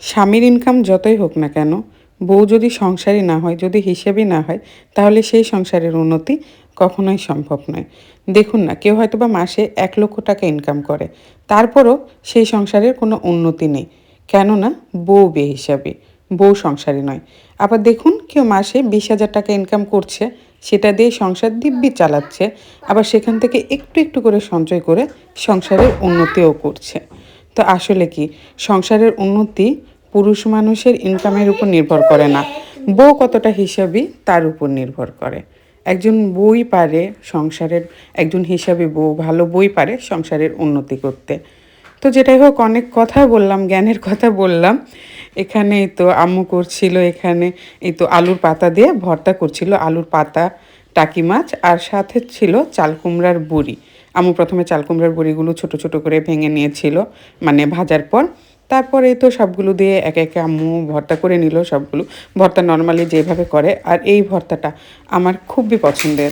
স্বামীর ইনকাম যতই হোক না কেন, বউ যদি সংসারী না হয়, যদি হিসেবই না হয়, তাহলে সেই সংসারের উন্নতি কখনোই সম্ভব নয়। দেখুন না, কেউ হয়তোবা মাসে ১,০০,০০০ ইনকাম করে, তারপরও সেই সংসারের কোনো উন্নতি নেই। কেননা বউ বেহিসাবি, বউ সংসারী নয়। আবার দেখুন কেউ মাসে ২০,০০০ ইনকাম করছে, সেটা দিয়ে সংসার দিব্যি চালাচ্ছে, আবার সেখান থেকে একটু একটু করে সঞ্চয় করে সংসারের উন্নতিও করছে। তো আসলে কি সংসারের উন্নতি পুরুষ মানুষের ইনকামের উপর নির্ভর করে না, বউ কতটা হিসাবি তার উপর নির্ভর করে। একজন বউই পারে সংসারের, একজন হিসাবি বউ, ভালো বউই পারে সংসারের উন্নতি করতে। তো যেটাই হোক, অনেক কথা বললাম, জ্ঞানের কথা বললাম। এখানে এই তো আম্মু করছিল, এখানে এই তো আলুর পাতা দিয়ে ভর্তা করছিল, আলুর পাতা, টাকি মাছ, আর সাথে ছিল চাল কুমড়ার বড়ি। আম্মু প্রথমে চাল কুমড়ার বড়িগুলো ছোট ছোট করে ভেঙে নিয়েছিল, মানে ভাজার পর। তারপরে তো সবগুলো দিয়ে একে একে আম্মু ভর্তা করে নিল সবগুলো। ভর্তা নর্মালি যেভাবে করে, আর এই ভর্তাটা আমার খুবই পছন্দের।